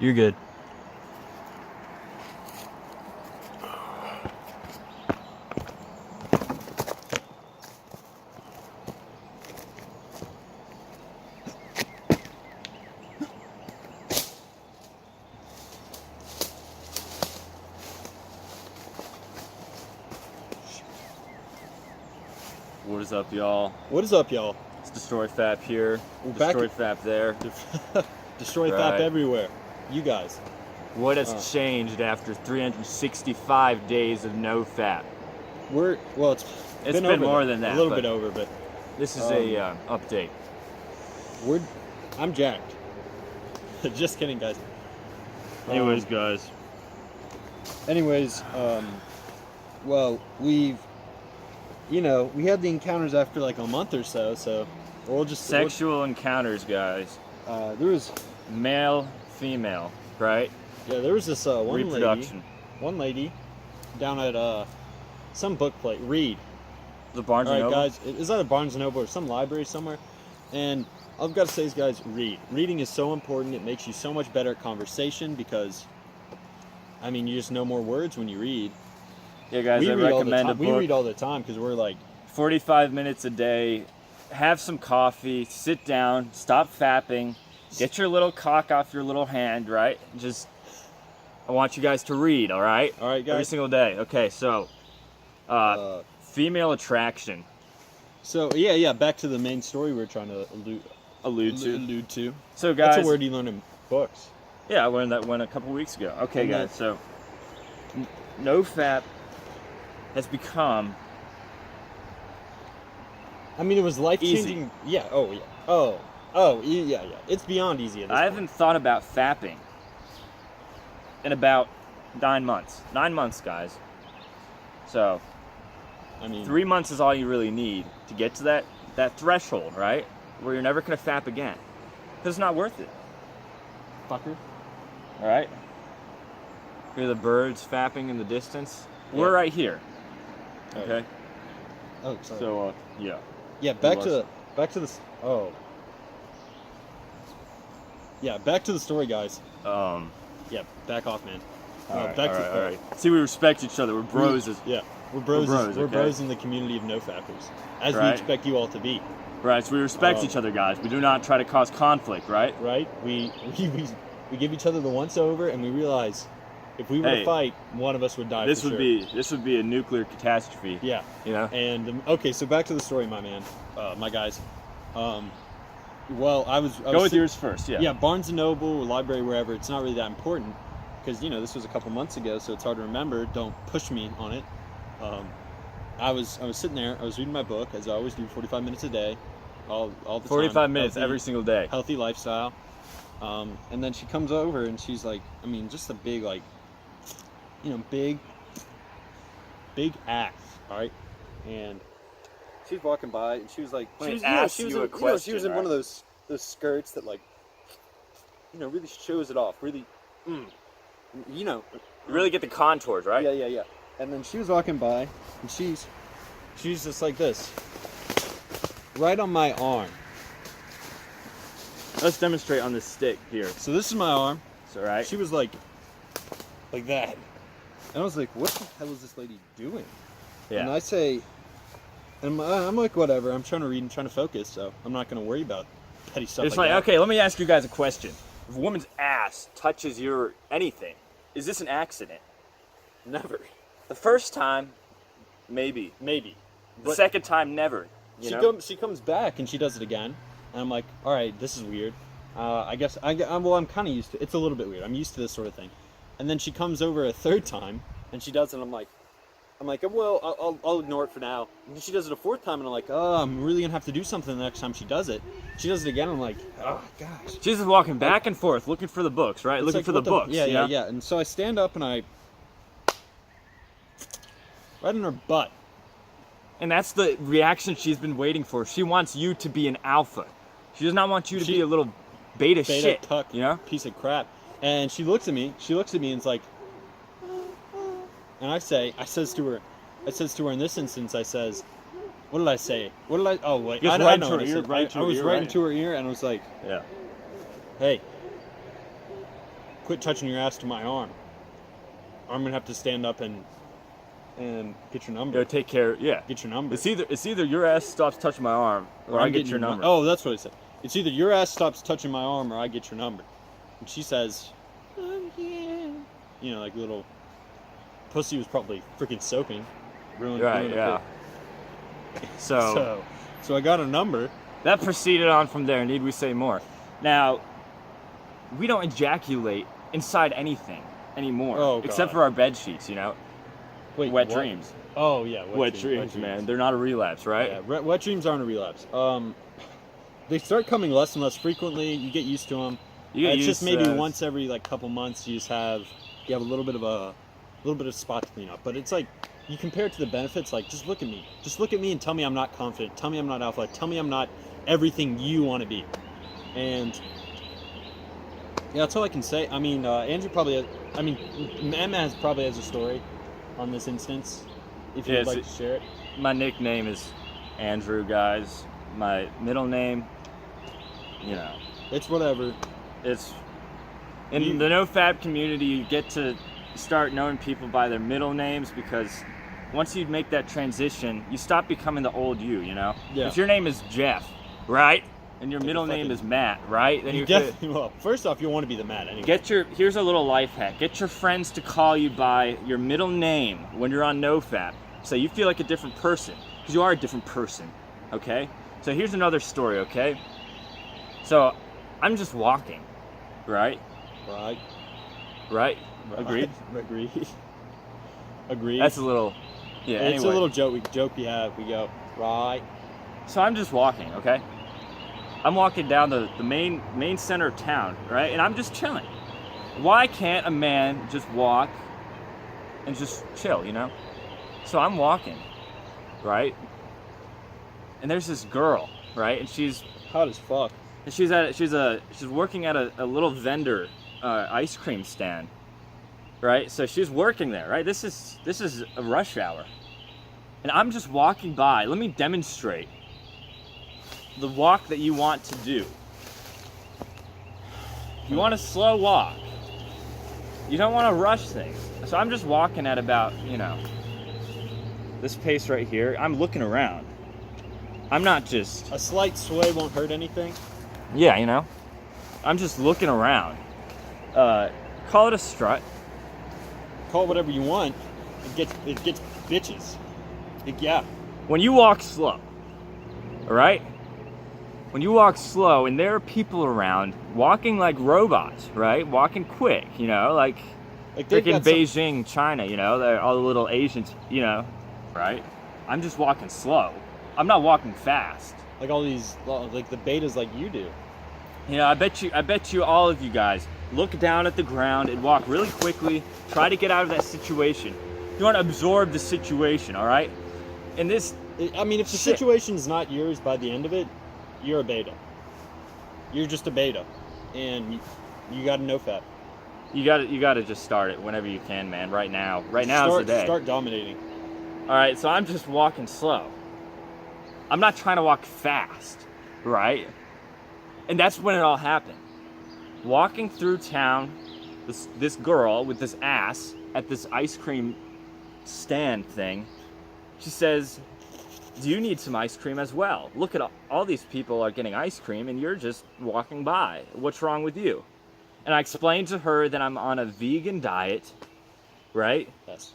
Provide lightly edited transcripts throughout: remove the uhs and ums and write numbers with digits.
You're good. What is up, y'all? What is up, y'all? It's Destroy Fap here. We're Destroy back Fap there. Destroy Right. Fap everywhere. You guys. What has changed after 365 days of no fap? It's It's been been over more that. than that, A little but bit over, but This is a update. I'm jacked. Just kidding, guys. Anyways, guys. Anyways, well, we had the encounters after like a month or so we'll just Sexual encounters, guys. there was Male, female, right? there was this Reproduction. one lady down at some book place, Read. The Barnes All and right, Noble. guys, it's either Barnes & Noble or some library somewhere, and all I've got to say is, guys, read. Reading is so important. It makes you so much better at conversation because, I mean, you just know more words when you read. Yeah, guys, I read all the recommend a time. book. We read all the time because we're like 45 minutes a day. Have some coffee. Sit down. Stop fapping. Get your little cock off your little hand, right? I want you guys to read, all right? All right, guys. Every single day. Okay, so, female attraction. So yeah, back to the main story we were trying to Allude to. So, guys. That's a word you learn in books. Yeah, I learned that one a couple weeks ago. Okay, And guys, so Nofap has become I mean, it was life-changing. Easy. Yeah. Oh yeah. Yeah. It's beyond easy. At this I point. haven't thought about fapping in about 9 months. 9 months, guys. So, I mean, 3 months is all you really need to get to that threshold, right? Where you're never going to fap again. Because it's not worth it. fucker. All right? Hear the birds fapping in the distance? Yeah. We're right here. Oh. Okay? Oh, sorry. So, yeah. Yeah, back to the oh. Yeah, back to the story, guys. Yeah, back off, man. All right, back all to right, all right. See, we respect each other. We're bros. Yeah, we're bros. We're okay? bros in the community of no-fappers, as we Right. expect you all to be. Right, so we respect Um, each other, guys. We do not try to cause conflict, right? Right? We give each other the once-over, and we realize if we were to fight, one of us would die. This for would sure. this would be a nuclear catastrophe. Yeah. You know? And okay, so back to the story, my man, my guys. Well, I was Go with yours first, yeah. Yeah, Barnes and Noble, library, wherever. It's not really that important because this was a couple months ago, so it's hard to remember. Don't push me on it. I was sitting there. I was reading my book as I always do, 45 minutes a day, all the 45 time. minutes every single day. Healthy lifestyle. And then she comes over and she's like, I mean, just a big big ass, all right? And she was walking by and she was like, Let me she ask was you a in question, one of those skirts that like, really shows it off, really, You really get the contours, right? Yeah. And then she was walking by and she's just like this, right on my arm. Let's demonstrate on this stick here. So this is my arm. It's all right. She was like that. And I was like, what the hell is this lady doing? Yeah. And I say, and I'm like, whatever. I'm trying to read and trying to focus, so I'm not going to worry about petty stuff It's like like, that. okay, let me ask you guys a question. If a woman's ass touches your anything, is this an accident? Never. The first time, maybe. Maybe. The But second time, never. she comes back and she does it again. And I'm like, all right, this is weird. I guess, I'm kind of used to it. It's a little bit weird. I'm used to this sort of thing. And then she comes over a third time and she does it. And I'm like, well, I'll ignore it for now. And then she does it a fourth time, and I'm like, oh, I'm really gonna have to do something the next time she does it. She does it again, and I'm like, oh gosh. She's just walking back and forth, looking for the books, right? It's Looking like, for the what books. Yeah. And so I stand up and I right in her butt. And that's the reaction she's been waiting for. She wants you to be an alpha. She does not want you to be a little beta shit. Tuck, piece of crap. And she looks at me. and it's like, and I says to her in this instance, I says, what did I say? Oh wait, Just I right know to what her I ear, said. right to I her was ear, right right? into her ear, and I was like, Yeah. hey, quit touching your ass to my arm, or I'm gonna have to stand up and get your number. Go take care. Yeah. Get your number. It's either your ass stops touching my arm, or I get your number. Oh, that's what I said. It's either your ass stops touching my arm, or I get your number. And she says, "I'm here." You know, like little pussy was probably freaking soaking. Ruined Yeah. So I got a number. that proceeded on from there. Need we say more? Now, we don't ejaculate inside anything anymore, Oh, except God. for our bed sheets. You know, Wait, wet what? dreams. Oh yeah, Wet dreams, man. They're not a relapse, right? Yeah, wet dreams aren't a relapse. They start coming less and less frequently. You get used to them. It's just maybe once every like couple months you have a little bit of spot to clean up. But it's like you compare it to the benefits. Like just look at me and tell me I'm not confident. Tell me I'm not alpha. Tell me I'm not everything you want to be. And yeah, that's all I can say. I mean, Andrew probably. Emma probably has a story on this instance. If you'd like to share it. My nickname is Andrew, guys. My middle name, you know. It's whatever. It's in the Nofap community, you get to start knowing people by their middle names, because once you make that transition, you stop becoming the old you know? Yeah. If your name is Jeff, right? And your middle name is Matt, right? Then well, first off, you want to be the Matt anyway. Here's a little life hack. Get your friends to call you by your middle name when you're on Nofap, so you feel like a different person, because you are a different person, okay? So here's another story, okay? So I'm just walking, right? Right? Agreed? Agreed. That's a little, yeah, It's anyway. a little joke we have. We go, right. So I'm just walking, okay? I'm walking down the main center of town, right? And I'm just chilling. Why can't a man just walk and just chill, you know? So I'm walking, right? And there's this girl, right? And she's hot as fuck. And she's working at a little vendor ice cream stand, right? So she's working there, right? This is a rush hour, and I'm just walking by. Let me demonstrate the walk that you want to do. You want a slow walk. You don't want to rush things. So I'm just walking at about, this pace right here. I'm looking around. I'm not just... A slight sway won't hurt anything. Yeah, I'm just looking around. Call it a strut. Call it whatever you want. It gets bitches. Yeah. When you walk slow, all right? When you walk slow and there are people around walking like robots, right? Walking quick, like freaking Beijing, China, they're all the little Asians, right? I'm just walking slow. I'm not walking fast. Like all these, like the betas like you do. I bet you all of you guys look down at the ground and walk really quickly, try to get out of that situation. You want to absorb the situation, all right? And this... I mean, if the situation's not yours by the end of it, you're a beta. You're just a beta. And you got a Nofap. You got to just start it whenever you can, man. Right now. Right now is the day. Start dominating. All right, so I'm just walking slow. I'm not trying to walk fast, right? And that's when it all happened. Walking through town, this girl with this ass at this ice cream stand thing, she says, "Do you need some ice cream as well? Look at all these people are getting ice cream and you're just walking by. What's wrong with you?" And I explained to her that I'm on a vegan diet, right? Yes.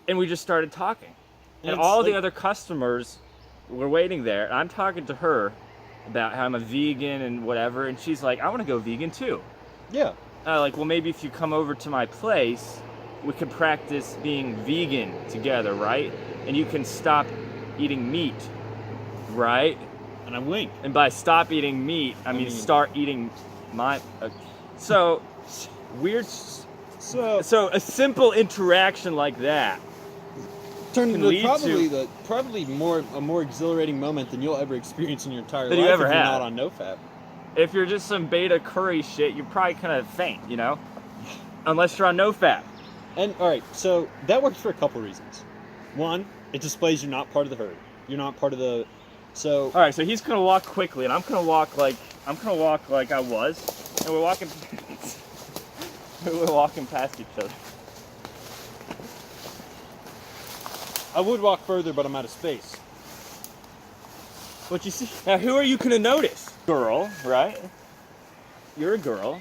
And we just started talking. And all the other customers were waiting there. And I'm talking to her about how I'm a vegan and whatever. And she's like, "I want to go vegan too." Yeah. Well, maybe if you come over to my place, we could practice being vegan together, right? And you can stop eating meat, right? And I wink. And by stop eating meat, I mean start eating my... So, weird... So a simple interaction like that turned can into lead probably a more exhilarating moment than you'll ever experience in your entire life you ever if you're had. not on Nofap. If you're just some beta curry shit, you're probably gonna faint, Unless you're on Nofap. And alright, so that works for a couple reasons. One, it displays you're not part of the herd. You're not part of the... So... Alright, so he's gonna walk quickly, and I'm gonna walk like I was. And we're walking... We're walking past each other. I would walk further, but I'm out of space. But you see, Now, who are you gonna notice? Girl, right? You're a girl.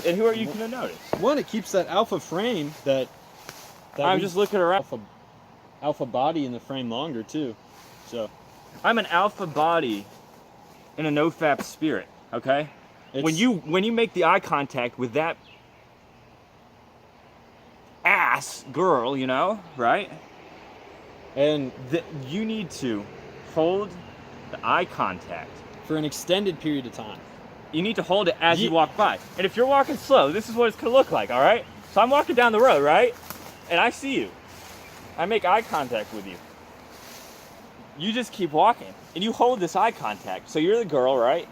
And who are you gonna notice? one, it keeps that alpha frame that I'm just looking around. alpha body in the frame longer too. So I'm an alpha body in a Nofap spirit, okay? When you make the eye contact with that ass girl, you know, right? and You need to hold the eye contact. for an extended period of time. You need to hold it as you Ye- walk by. And if you're walking slow, this is what it's gonna look like, all right? So I'm walking down the road, right? And I see you. I make eye contact with you. You just keep walking, and you hold this eye contact. So you're the girl, right?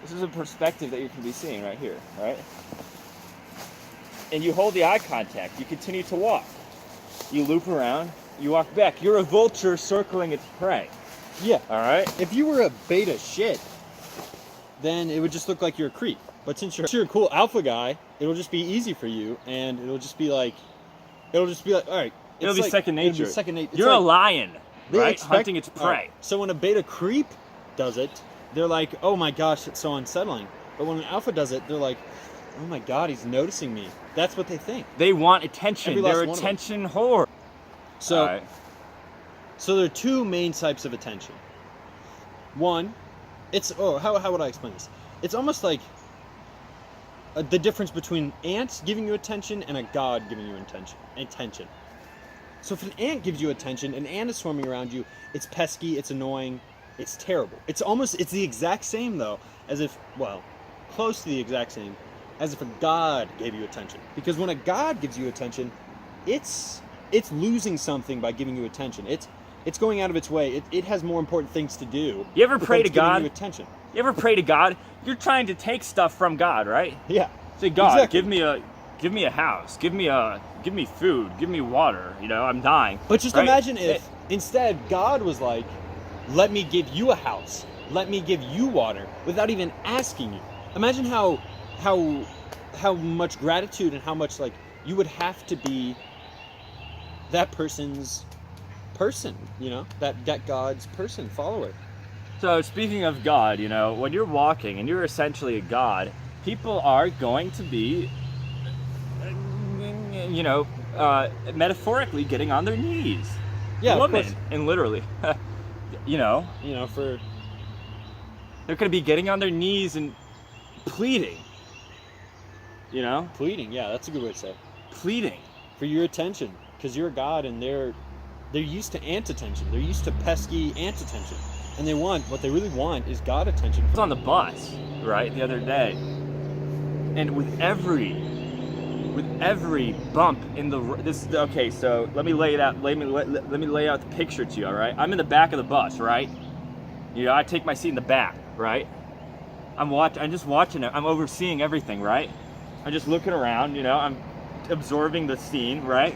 This is a perspective that you can be seeing right here, right? And you hold the eye contact. You continue to walk. You loop around. You walk back. You're a vulture circling its prey. Yeah. All right. If you were a beta shit, then it would just look like you're a creep. But since you're a cool alpha guy, it'll just be easy for you, and it'll just be like, all right. It'll be second nature. It'll be second nature. You're a lion, They right? expect- Hunting its prey. all right, so when a beta creep does it, they're like, oh my gosh, it's so unsettling. But when an alpha does it, they're like, oh my god, he's noticing me. That's what they think. They want attention. Every last They're one of them. attention whore. So, All right. so there are two main types of attention. One, how would I explain this? It's almost like the difference between ants giving you attention and a god giving you attention. So if an ant gives you attention, an ant is swarming around you, it's pesky, it's annoying, it's terrible. It's the exact same though, as if, well, close to the exact same, as if a god gave you attention. Because when a god gives you attention, it's losing something by giving you attention. It's going out of its way. It has more important things to do. You ever pray to besides giving God? you attention. You ever pray to God? You're trying to take stuff from God, right? Yeah. Say, God, Exactly. give me a house, give me food, give me water. You know, I'm dying. But just right? imagine if instead God was like, let me give you a house, let me give you water, without even asking you. Imagine how much gratitude and how much like you would have to be that person's person, you know, that God's person, follower. So speaking of God, you know, when you're walking and you're essentially a god, people are going to be, you know, metaphorically getting on their knees. Yeah, of Women, course. and literally, you know, For they're going to be getting on their knees and pleading. You know, pleading. Yeah, that's a good way to say it. pleading. For your attention, because you're a god and they're used to ant attention. They're used to pesky ant attention. And what they really want is God attention. I was on the bus, right, the other day, and with every bump in okay, so let me lay it out. Let me lay out the picture to you, all right? I'm in the back of the bus, right? You know, I take my seat in the back, right? I'm just watching it. I'm overseeing everything, right? I'm just looking around, you know. I'm absorbing the scene, right?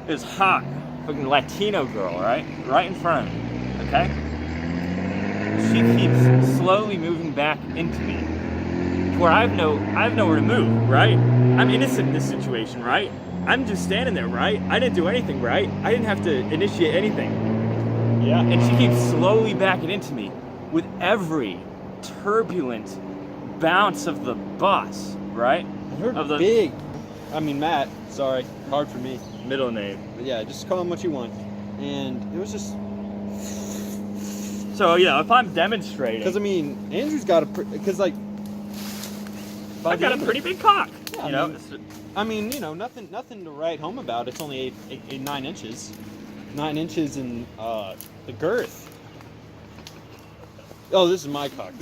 This hot, fucking Latino girl, right in front of me, okay? She keeps slowly moving back into me, to where I have nowhere to move, right? I'm innocent in this situation, right? I'm just standing there, right? I didn't do anything, right? I didn't have to initiate anything. Yeah. And she keeps slowly backing into me with every turbulent bounce of the bus, right? I heard Of the Matt, sorry, hard for me. middle name. But yeah, just call him what you want. And it was just, So, you know, if I'm demonstrating, because I mean, Andrew's got like, I've got a pretty big cock, Yeah, you know? I mean, you know, nothing to write home about. It's only 9 inches. 9 inches in the girth. Oh, this is my cock.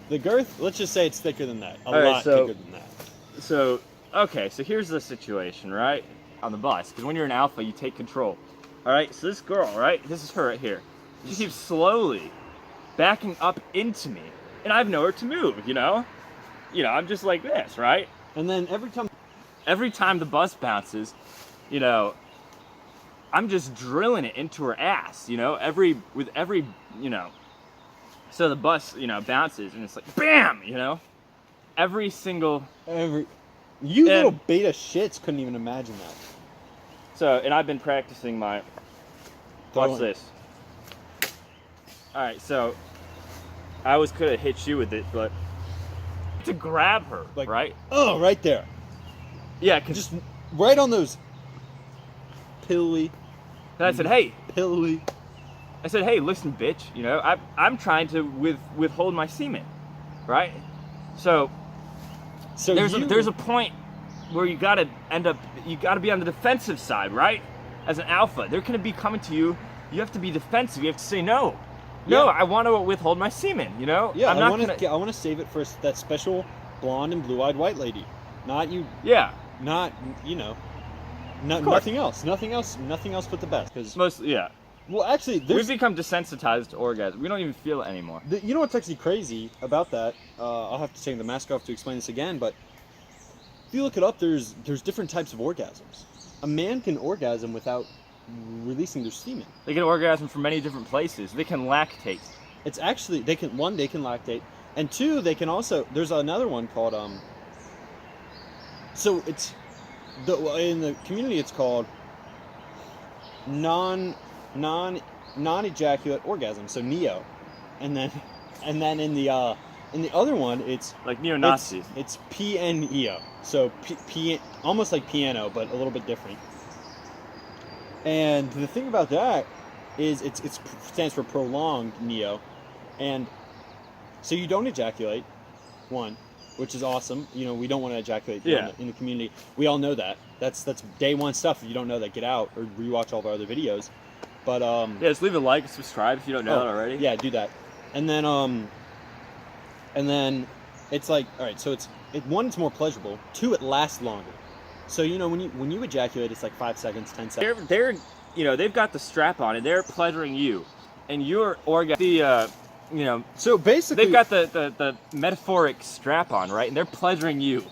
The girth, let's just say it's thicker than that. A All right, lot so- thicker than that. So, okay, so here's the situation, right? On the bus, because when you're an alpha, you take control. All right, so this girl, right? This is her right here. She keeps slowly backing up into me, and I have nowhere to move, you know? You know, I'm just like this, right? And then Every time the bus bounces, you know, I'm just drilling it into her ass, you know? With every, you know. So the bus, you know, bounces, and it's like, bam, you know? every single. You little beta shits couldn't even imagine that. So, and I've been practicing my. Watch Throwing. this. All right, so I always could have hit you with it, but to grab her, Like, right? Oh, right there. Yeah, cause Just right on those pilly. and I said, hey. Pilly. I said, hey, listen, bitch. You know, I'm trying to withhold my semen, right? So there's a point where you gotta be on the defensive side, right? As an alpha, they're gonna be coming to you. You have to be defensive. You have to say no. No, Yeah. I want to withhold my semen. You know. Yeah, I'm I not want gonna. I want to save it for that special blonde and blue-eyed white lady. Not you. Yeah. Not course. nothing else. Nothing else but the best. Because Mostly, yeah. well, actually, We've become desensitized to orgasm. We don't even feel it anymore. you know what's actually crazy about that? I'll have to take the mask off to explain this again, but if you look it up, there's different types of orgasms. A man can orgasm without releasing their semen. They can orgasm from many different places. They can lactate. It's actually they can lactate, and two, they can also. There's another one called So it's in the community it's called non-ejaculate orgasm, so neo, and then in the other one it's Like neo-Nazis. It's PNEO, so almost like piano but a little bit different. And the thing about that is it stands for prolonged neo, and so you don't ejaculate, one, which is awesome. You know, we don't want to ejaculate in the community. We all know that. That's day one stuff. If you don't know that, get out or rewatch all of our other videos. But yeah, just leave a like and subscribe if you don't know that already. Yeah, do that. And then it's like, all right, so one, it's more pleasurable. Two, it lasts longer. So you know when you ejaculate, it's like 5 seconds, 10 seconds. They're they've got the strap on and they're pleasuring you, and you're So basically, they've got the metaphoric strap on, right? And they're pleasuring you.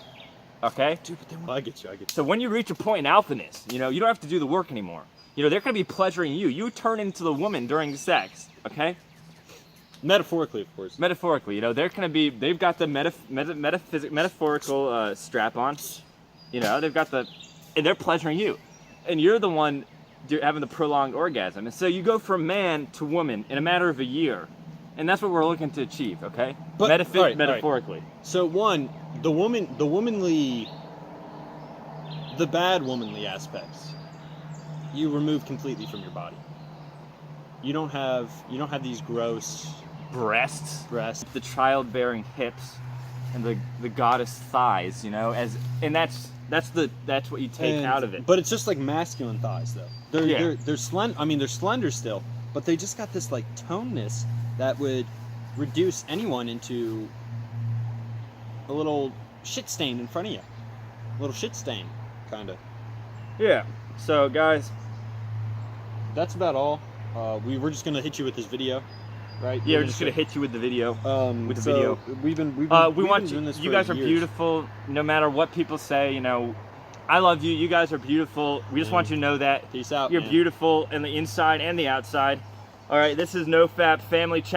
Okay? Dude, but I get you. So when you reach a point in alphaness, you don't have to do the work anymore. They're going to be pleasuring you. You turn into the woman during sex, okay? Metaphorically, of course. Metaphorically, they're going to be. They've got the metaphorical strap on. They've got and they're pleasuring you, and you're the one having the prolonged orgasm. And so you go from man to woman in a matter of a year, and that's what we're looking to achieve. Okay, But metaphorically. Right. So one, the bad womanly aspects, you remove completely from your body. You don't have these gross breasts, breasts, the childbearing hips, and the goddess thighs. That's what you take out of it. But it's just like masculine thighs, though. They're slender. I mean, they're slender still, but they just got this like toneness that would reduce anyone into a little shit stain in front of you. A little shit stain, kind of. Yeah. So guys, that's about all. We're just gonna hit you with this video, right? Yeah, we're just gonna hit you with the video. We want doing this you for guys are years. beautiful, no matter what people say. I love you. You guys are beautiful. We just want you to know that. Peace out. You're man. beautiful in the inside and the outside. All right, this is Nofap Family Check.